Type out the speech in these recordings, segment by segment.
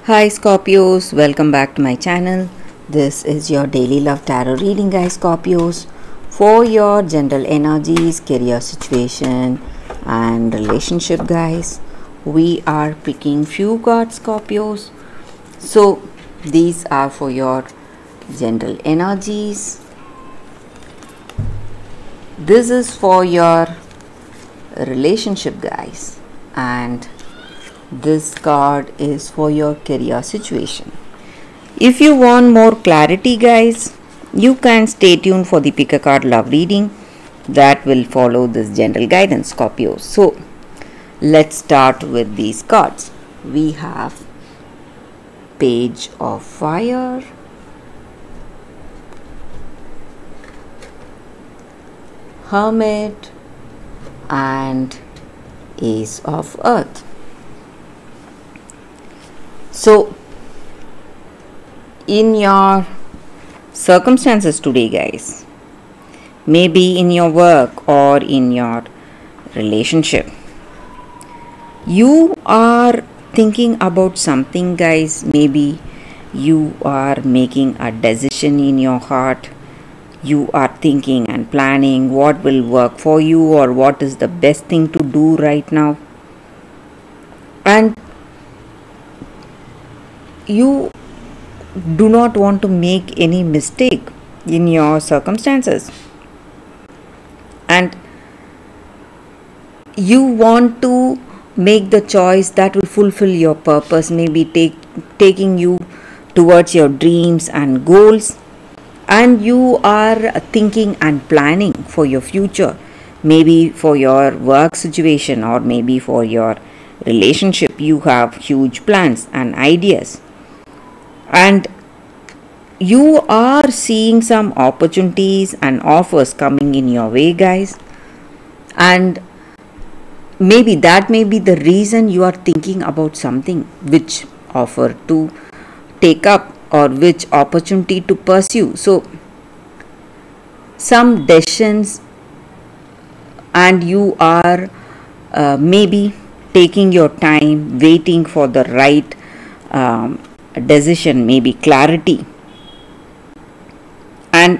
Hi Scorpios, welcome back to my channel. This is your daily love tarot reading, guys. Scorpios, for your general energies, career situation and relationship, guys. We are picking few cards, Scorpios. So these are for your general energies. This is for your relationship, guys, and this card is for your career situation. If you want more clarity, guys, you can stay tuned for the pick a card love reading that will follow this general guidance, Scorpio. So let's start with these cards. We have Page of Fire, Hermit, and Ace of Earth. So in your circumstances today, guys, maybe in your work or in your relationship, you are thinking about something, guys. Maybe you are making a decision in your heart. You are thinking and planning what will work for you or what is the best thing to do right now, and you do not want to make any mistake in your circumstances, and you want to make the choice that will fulfill your purpose, maybe taking you towards your dreams and goals, and you are thinking and planning for your future, maybe for your work situation or maybe for your relationship. You have huge plans and ideas, and you are seeing some opportunities and offers coming in your way, guys, and maybe that may be the reason you are thinking about something, which offer to take up or which opportunity to pursue. So some decisions, and you are maybe taking your time waiting for the right decision, maybe clarity, and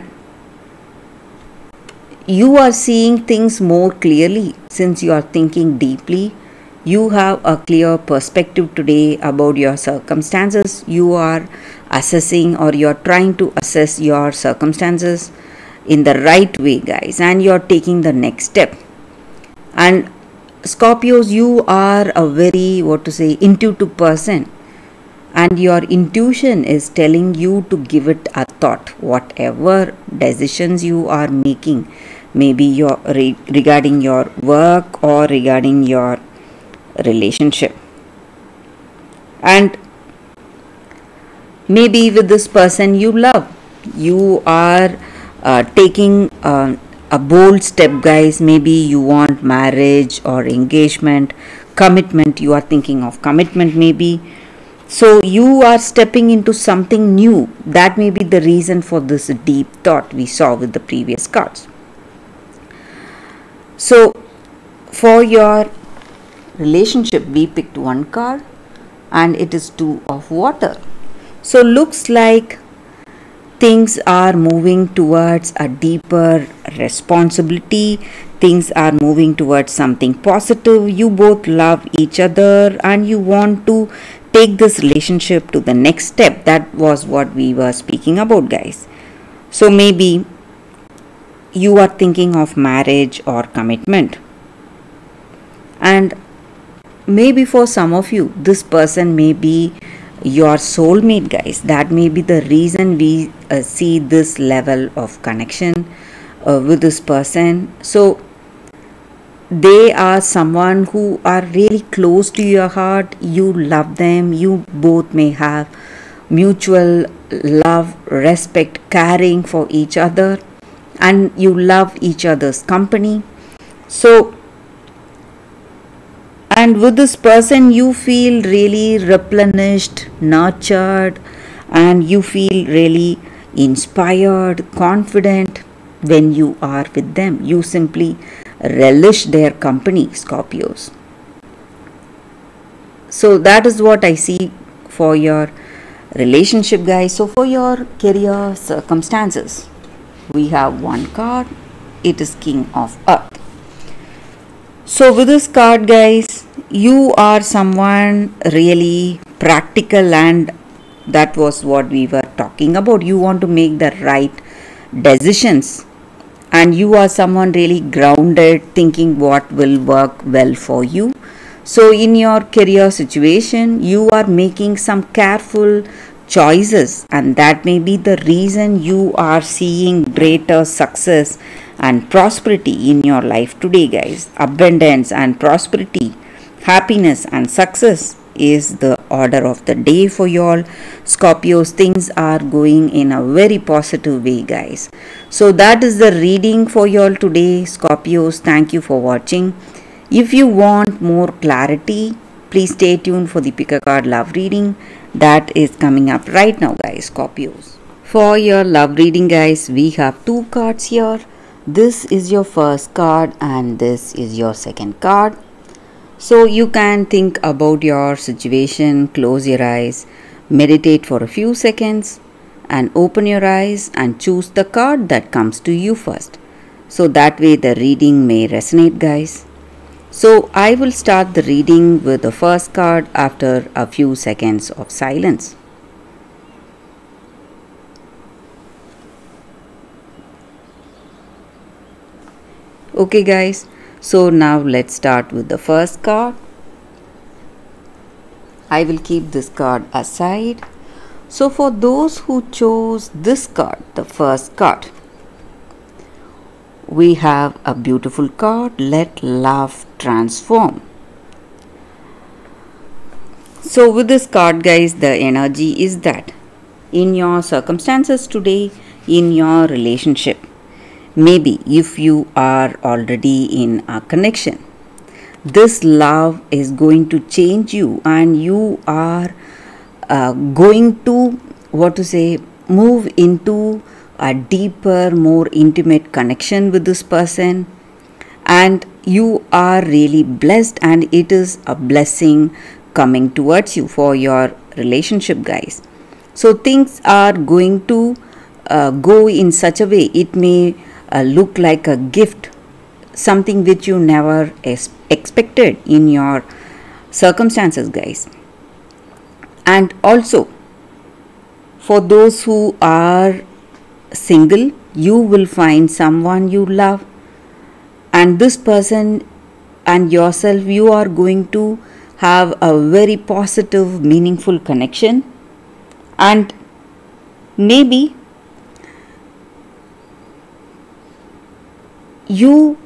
you are seeing things more clearly since you are thinking deeply. You have a clear perspective today about your circumstances. You are assessing, or you are trying to assess your circumstances in the right way, guys, and you are taking the next step. And Scorpios, you are a very intuitive person, and your intuition is telling you to give it a thought. Whatever decisions you are making, maybe regarding your work or regarding your relationship, and maybe with this person you love, you are taking a bold step, guys. Maybe you want marriage or engagement, commitment. You are thinking of commitment, maybe. So you are stepping into something new. That may be the reason for this deep thought we saw with the previous cards. So for your relationship, we picked one card, and it is Two of Water. So looks like things are moving towards a deeper responsibility. Things are moving towards something positive. You both love each other and you want to take this relationship to the next step. That was what we were speaking about, guys. So maybe you are thinking of marriage or commitment, and maybe for some of you this person may be your soulmate, guys. That may be the reason we see this level of connection with this person. So they are someone who are really close to your heart. You love them. You both may have mutual love, respect, caring for each other, and you love each other's company. So, and with this person you feel really replenished, nurtured, and you feel really inspired, confident when you are with them. You simply relish their company, Scorpios. So that is what I see for your relationship, guys. So for your career circumstances, we have one card. It is King of Earth. So with this card, guys, you are someone really practical, and that was what we were talking about. You want to make the right decisions, and you are someone really grounded, thinking what will work well for you. So in your career situation, you are making some careful choices, and that may be the reason you are seeing greater success and prosperity in your life today, guys. Abundance and prosperity, happiness and success is the order of the day for y'all. Scorpios, things are going in a very positive way, guys. So that is the reading for y'all today, Scorpios. Thank you for watching. If you want more clarity, please stay tuned for the pick a card love reading that is coming up right now, guys, Scorpios. For your love reading, guys, we have two cards here. This is your first card and this is your second card. So you can think about your situation, close your eyes, meditate for a few seconds, and open your eyes and choose the card that comes to you first. So that way the reading may resonate, guys. So I will start the reading with the first card after a few seconds of silence. Okay, guys. So now let's start with the first card. I will keep this card aside. So for those who chose this card, the first card, we have a beautiful card, Let Love Transform. So with this card, guys, the energy is that in your circumstances today, in your relationship, maybe if you are already in a connection, this love is going to change you, and you are going to, move into a deeper, more intimate connection with this person, and you are really blessed, and it is a blessing coming towards you for your relationship, guys. So things are going to go in such a way, it may look like a gift, something which you never expected in your circumstances, guys. And also for those who are single, you will find someone you love, and this person and yourself, you are going to have a very positive, meaningful connection. And maybe you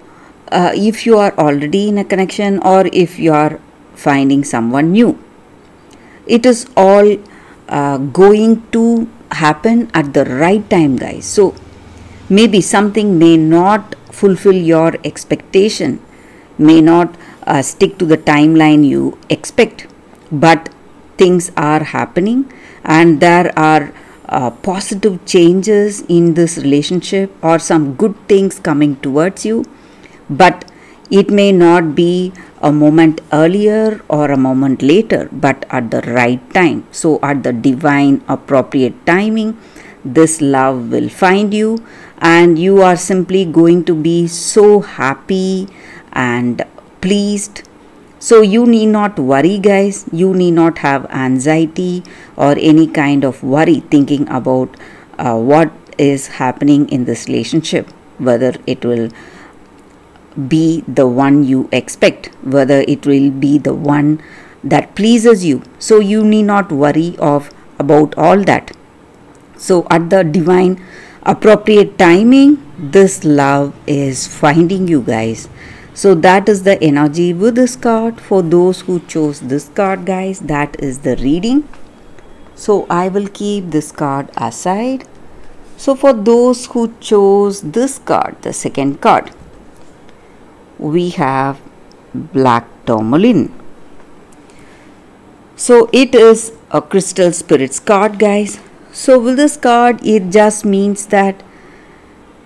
if you are already in a connection, or if you are finding someone new, it is all going to happen at the right time, guys. So maybe something may not fulfill your expectation, may not stick to the timeline you expect, but things are happening, and there are positive changes in this relationship, or some good things coming towards you, but it may not be a moment earlier or a moment later, but at the right time. So at the divine appropriate timing, this love will find you, and you are simply going to be so happy and pleased. So you need not worry, guys. You need not have anxiety or any kind of worry thinking about what is happening in this relationship, whether it will be the one you expect, whether it will be the one that pleases you. So you need not worry about all that. So at the divine appropriate timing, this love is finding you, guys. So that is the energy with this card. For those who chose this card, guys, that is the reading. So I will keep this card aside. So for those who chose this card, the second card, we have Black Tourmaline. So it is a crystal spirits card, guys. So with this card, it just means that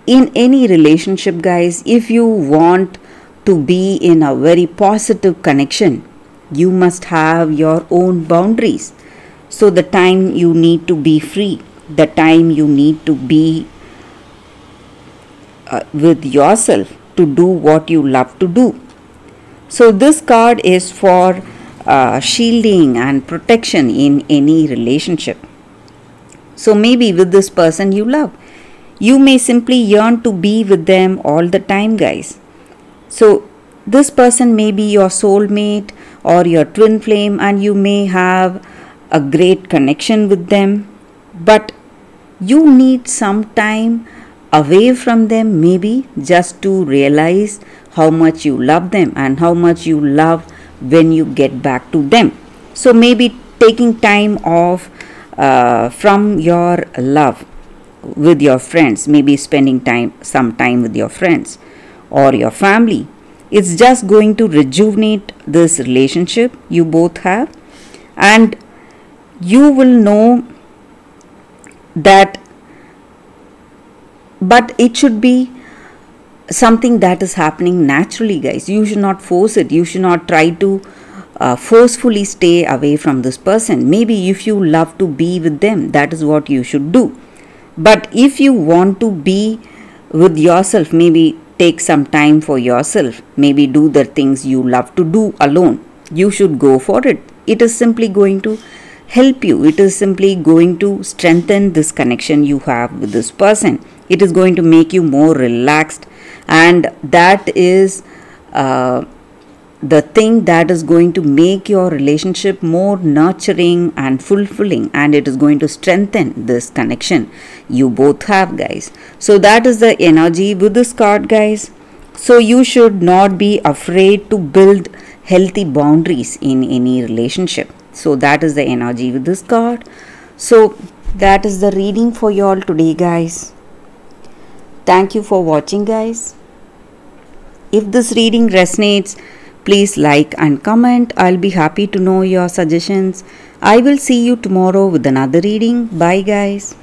in any relationship, guys, if you want to be in a very positive connection, you must have your own boundaries. So the time you need to be free, the time you need to be with yourself to do what you love to do. So this card is for shielding and protection in any relationship. So maybe with this person you love, you may simply yearn to be with them all the time, guys. So this person may be your soulmate or your twin flame, and you may have a great connection with them, but you need some time away from them, maybe just to realize how much you love them and how much you love when you get back to them. So maybe taking time off from your love with your friends, maybe spending some time with your friends or your family, it's just going to rejuvenate this relationship you both have, and you will know that. But it should be something that is happening naturally, guys. You should not force it. You should not try to forcefully stay away from this person. Maybe if you love to be with them, that is what you should do. But if you want to be with yourself, maybe take some time for yourself, maybe do the things you love to do alone, you should go for it. It is simply going to help you. It is simply going to strengthen this connection you have with this person. It is going to make you more relaxed, and that is the thing that is going to make your relationship more nurturing and fulfilling, and it is going to strengthen this connection you both have, guys. So that is the energy with this card, guys. So you should not be afraid to build healthy boundaries in any relationship. So that is the energy with this card. So that is the reading for you all today, guys. Thank you for watching, guys. If this reading resonates, please like and comment. I'll be happy to know your suggestions. I will see you tomorrow with another reading. Bye, guys.